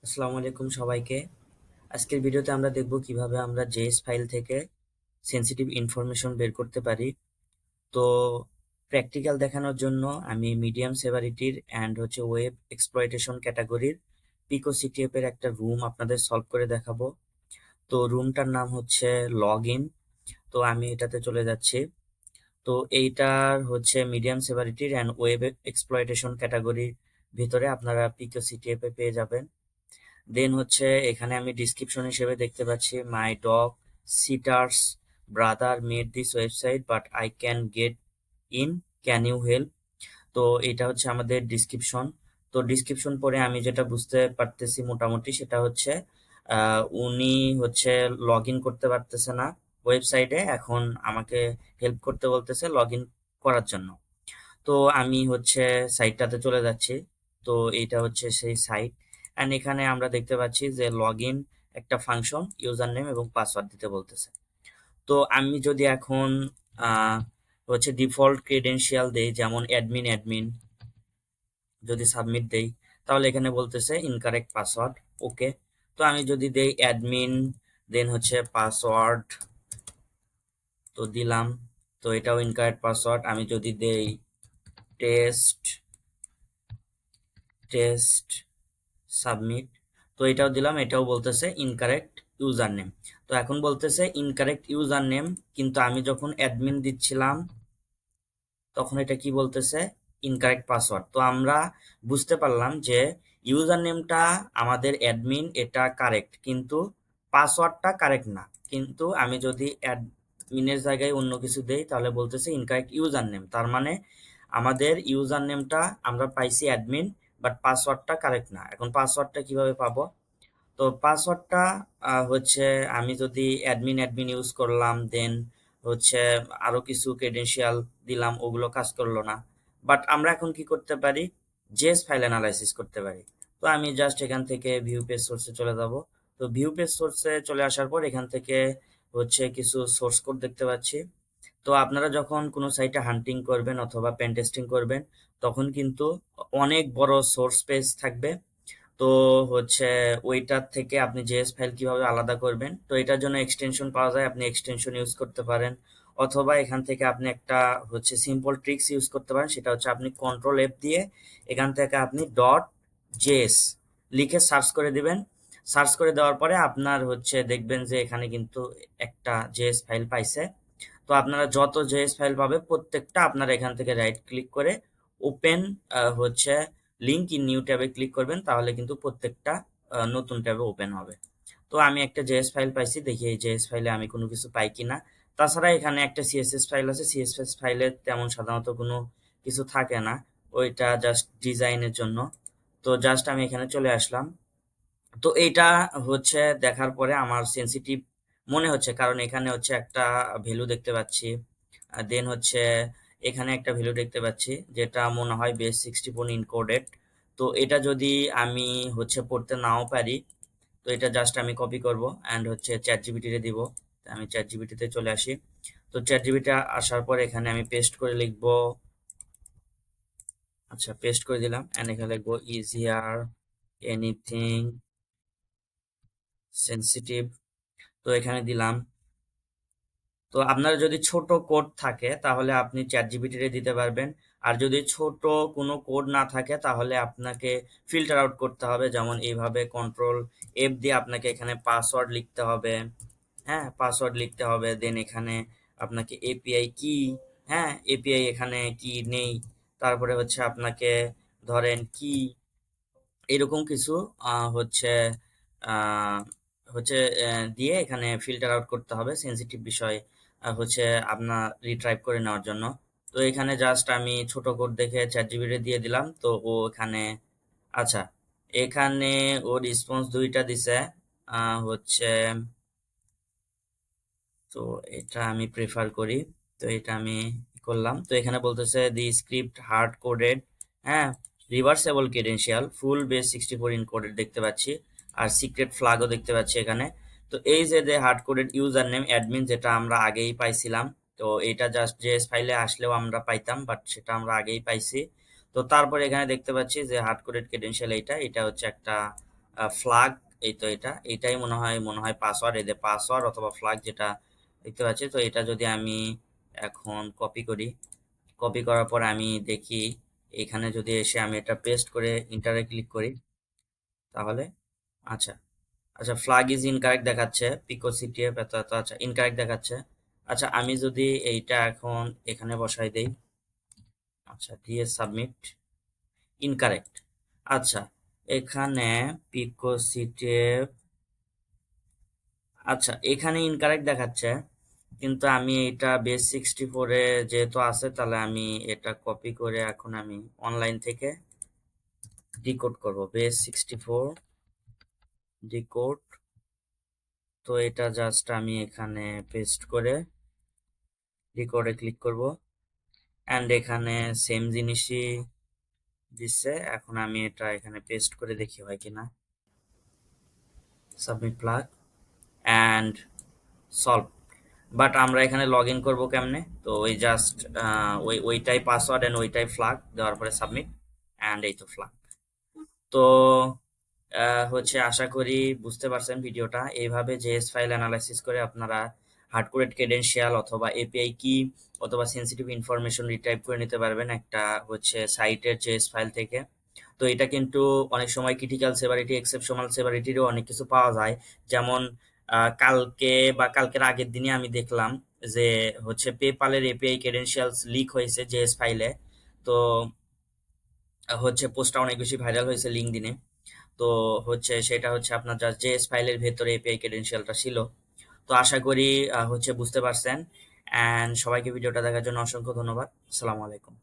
আসসালামু আলাইকুম সবাইকে। আজকের ভিডিওতে আমরা দেখব কিভাবে আমরা জেএস ফাইল থেকে সেনসিটিভ ইনফরমেশন বের করতে পারি। তো প্র্যাকটিক্যাল দেখানোর জন্য আমি মিডিয়াম সেভারিটির অ্যান্ড ওয়েব এক্সপ্লয়টেশন ক্যাটাগরির পিকো সিটিএফ এর একটা রুম আপনাদের সলভ করে দেখাবো। তো রুমটার নাম হচ্ছে লগ ইন। তো আমি এটাতে চলে যাচ্ছি। তো এইটার মিডিয়াম সেভারিটির অ্যান্ড ওয়েব এক্সপ্লয়টেশন ক্যাটাগরির ভিতরে আপনারা পিকো সিটিএফ এ পেয়ে যাবেন। দেন এখানে আমি ডিসক্রিপশন হিসেবে দেখতে পাচ্ছি my dog sitter's brother made this website but I can get in, can you help. তো এটা হচ্ছে আমাদের ডিসক্রিপশন। তো ডিসক্রিপশন পড়ে আমি যেটা বুঝতে পারতেছি মোটামুটি সেটা উনি লগ ইন করতে পারতেছে না ওয়েবসাইটে, এখন আমাকে হেল্প করতে বলতেছে লগ ইন করার জন্য। তো আমি সাইটটাতে চলে যাচ্ছি। তো এইটা হচ্ছে সেই সাইট, অ্যান্ড এখানে আমরা দেখতে পাচ্ছি যে লগ ইন একটা ফাংশন, ইউজার নেম এবং পাসওয়ার্ড দিতে বলতেছে। তো আমি যদি এখন আহ, ডিফল্ট ক্রেডেনশিয়াল দেই, যেমন অ্যাডমিন অ্যাডমিন, যদি সাবমিট দেই তাহলে এখানে বলতেছে ইনকারেক্ট পাসওয়ার্ড। ওকে। তো আমি যদি দেই অ্যাডমিন দেন পাসওয়ার্ড, তো দিলাম। তো এটাও ইনকারেক্ট পাসওয়ার্ড। আমি যদি দেই টেস্ট টেস্ট সাবমিট, তো এটাও দিলাম, এটাও বলতেছে ইনকারেক্ট ইউজার নেম। তো এখন বলতেছে ইনকারেক্ট ইউজার নেম, কিন্তু আমি যখন অ্যাডমিন দিচ্ছিলাম তখন এটা কি বলতেছে ইনকারেক্ট পাসওয়ার্ড। তো আমরা বুঝতে পারলাম যে ইউজার নেমটা আমাদের অ্যাডমিন এটা কারেক্ট, কিন্তু পাসওয়ার্ডটা কারেক্ট না। কিন্তু আমি যদি অ্যাডমিনের জায়গায় অন্য কিছু দেই তাহলে বলতেছে ইনকারেক্ট ইউজার নেম। তার মানে আমাদের ইউজার নেমটা আমরা পাইছি অ্যাডমিন, বাট পাসওয়ার্ডটা কারেক্ট না। এখন পাসওয়ার্ডটা কিভাবে পাবো? তো পাসওয়ার্ডটা হচ্ছে আমি যদি অ্যাডমিন অ্যাডমিন ইউজ করলাম, দেন হচ্ছে আরো কিছু ক্রেডেনশিয়াল দিলাম, ওগুলো কাজ করলো না। বাট আমরা এখন কি করতে পারি? জেএস ফাইল অ্যানালাইসিস করতে পারি। তো আমি জাস্ট এখান থেকে ভিউ পেজ সোর্সে চলে যাব। তো ভিউ পেজ সোর্সে চলে আসার পর এখান থেকে কিছু সোর্স কোড দেখতে পাচ্ছি। তো আপনারা যখন কোনো সাইটে হান্টিং করবেন অথবা পেন টেস্টিং করবেন, তখন কিন্তু অনেক বড় সোর্স পেজ থাকবে। তো হচ্ছে ওইটার থেকে আপনি জেএস ফাইল কিভাবে আলাদা করবেন, তো এটার জন্য এক্সটেনশন পাওয়া যায়, আপনি এক্সটেনশন ইউজ করতে পারেন। অথবা এখান থেকে আপনি একটা সিম্পল ট্রিক্স ইউজ করতে পারেন, সেটা হচ্ছে আপনি কন্ট্রোল এফ দিয়ে এখান থেকে আপনি ডট জেএস লিখে সার্চ করে দিবেন। সার্চ করে দেওয়ার পরে আপনার দেখবেন যে এখানে কিন্তু একটা জেএস ফাইল পাইছে। তো আপনারা যত জেএস ফাইল পাবে প্রত্যেকটা আপনারা এখান থেকে রাইট ক্লিক করে ওপেন হচ্ছে লিঙ্ক ইন নিউ ট্যাবে ক্লিক করবেন, তাহলে কিন্তু প্রত্যেকটা নতুন ট্যাবে ওপেন হবে। তো আমি একটা জেএস ফাইল পাইছি, দেখি এই জেএস ফাইলে আমি কোনো কিছু পাই কিনা। তাছাড়া এখানে একটা সিএসএস ফাইল আছে, সিএসএস ফাইলে তেমন সাধারণত কোনো কিছু থাকে না, ওইটা জাস্ট ডিজাইনের জন্য। তো জাস্ট আমি এখানে চলে আসলাম। তো এইটা দেখার পরে আমার সেনসিটিভ মনে হচ্ছে, কারণ এখানে একটা ভ্যালু দেখতে পাচ্ছি। দেন এখানে একটা ভ্যালু দেখতে পাচ্ছি যেটা মনে হয় বেস 64 ইনকোডেড। তো এটা যদি আমি পড়তে নাও পারি, তো এটা জাস্ট আমি কপি করব অ্যান্ড চ্যাট জিপিটিতে দিব। আমি চ্যাট জিপিটিতে চলে আসি। তো চ্যাট জিপিটি আসার পর এখানে আমি পেস্ট করে লিখবো। আচ্ছা, পেস্ট করে দিলাম অ্যান্ড এখানে লিখবো ইজিয়ার এনিথিং সেনসিটিভ। তো এখানে দিলাম। তো আপনার যদি ছোট কোড থাকে তাহলে আপনি চ্যাট জিপিটিতে দিতে পারবেন। আর যদি ছোট কোনো কোড না থাকে তাহলে আপনাকে ফিল্টার আউট করতে হবে, যেমন এইভাবে কন্ট্রোল এফ দিয়ে আপনাকে এখানে পাসওয়ার্ড লিখতে হবে। হ্যাঁ, পাসওয়ার্ড লিখতে হবে। দেন এখানে আপনাকে এপিআই কি, হ্যাঁ এপিআই এখানে কি নেই, তারপরে আপনাকে ধরেন কি এরকম কিছু আহ, হচ্ছে আহ, হচ্ছে দিয়ে এখানে ফিল্টার আউট করতে হবে সেনসিটিভ বিষয় আপনার রিট্রাইভ করে নেওয়ার জন্য। তো এখানে জাস্ট আমি ছোট কোড দেখে চ্যাট জিপিটি দিয়ে দিলাম, তো ও এখানে আচ্ছা, এখানে ও রেসপন্স দুইটা দিছে। হচ্ছে তো এটা আমি প্রেফার করি। তো এটা আমি করলাম। তো এখানে বলতেছে দি স্ক্রিপ্ট হার্ড কোডেড, হ্যাঁ রিভার্সেবল ক্রেডেনশিয়াল ফুল বেস 64 ইনকোডেড দেখতে পাচ্ছি, আর সিক্রেট ফ্ল্যাগও দেখতে পাচ্ছি এখানে। তো এই যে hard coded user name admin, যেটা আমরা আগেই পাইছিলাম। তো এটা জাস্ট জেএস ফাইলে আসলেও আমরা পাইতাম, বাট সেটা আমরা আগেই পাইছি। তো তারপর এখানে দেখতে পাচ্ছি যে হার্ড কোডেড ক্রেডেনশিয়াল, এটা এটা একটা ফ্ল্যাগ, এই তো এটাই মনে হয় পাসওয়ার্ড, এদের পাসওয়ার্ড অথবা ফ্ল্যাগ যেটা দেখতে পাচ্ছি। তো এটা যদি আমি এখন কপি করি, কপি করার পর আমি দেখি এখানে যদি এসে আমি এটা পেস্ট করে ইন্টারে ক্লিক করি, তাহলে আচ্ছা, আচ্ছা ফ্ল্যাগ ইজ ইনকারেক্ট দেখাচ্ছে, পিকো সিটিএফ এত এত, আচ্ছা ইনকারেক্ট দেখাচ্ছে। আচ্ছা আমি যদি এইটা এখন এখানে বসাই দেই, আচ্ছা দিয়ে সাবমিট, ইনকারেক্ট। আচ্ছা এখানে পিকো সিটিএফ, আচ্ছা এখানে ইনকারেক্ট দেখাচ্ছে, কিন্তু আমি এটা বেস 64-এ যেহেতু আছে, তাহলে আমি এটা কপি করে এখন আমি অনলাইন থেকে ডিকোড করব, বেস 64 ডিকোড। তো এটা জাস্ট আমি এখানে পেস্ট করে ডিকোডে ক্লিক করব, অ্যান্ড এখানে সেম জিনিসই দিচ্ছে। এখন আমি এটা এখানে পেস্ট করে দেখি হয় কিনা, submit plug and solve. But আমরা এখানে লগ ইন করবো কেমনে? তো ওই জাস্ট ওইটাই পাসওয়ার্ড অ্যান্ড ওইটাই ফ্ল্যাগ দেওয়ার পরে সাবমিট, অ্যান্ড এই তো ফ্ল্যাগ। তো হচ্ছে আশা করি বুঝতে পারছেন ভিডিওটা। এইভাবে জেএস ফাইল অ্যানালাইসিস করে আপনারা হার্ডকোডেড ক্রেডেনশিয়াল অথবা এপিআই কি অথবা সেন্সিটিভ ইনফরমেশন রিট্রাইভ করে নিতে পারবেন একটা হচ্ছে সাইটের জেএস ফাইল থেকে। তো এটা কিন্তু অনেক সময় ক্রিটিক্যাল সেভারিটি, এক্সেপশনাল সেভারিটিরও অনেক কিছু পাওয়া যায়। যেমন কালকে বা কালকের আগের দিনে আমি দেখলাম যে হচ্ছে পেপালের এপিআই ক্রেডেনশিয়ালস লিক হয়েছে জেএস ফাইলে। তো হচ্ছে পোস্টটা অনেক বেশি ভাইরাল হয়েছে লিঙ্কডইনে। তো হচ্ছে সেটা হচ্ছে আপনার জাস্ট জেএস ফাইলের ভেতরে এপিআই ক্রেডেনশিয়ালটা ছিল। তো আশা করি হচ্ছে বুঝতে পারছেন। অ্যান্ড সবাইকে ভিডিওটা দেখার জন্য অসংখ্য ধন্যবাদ। আসসালামু আলাইকুম।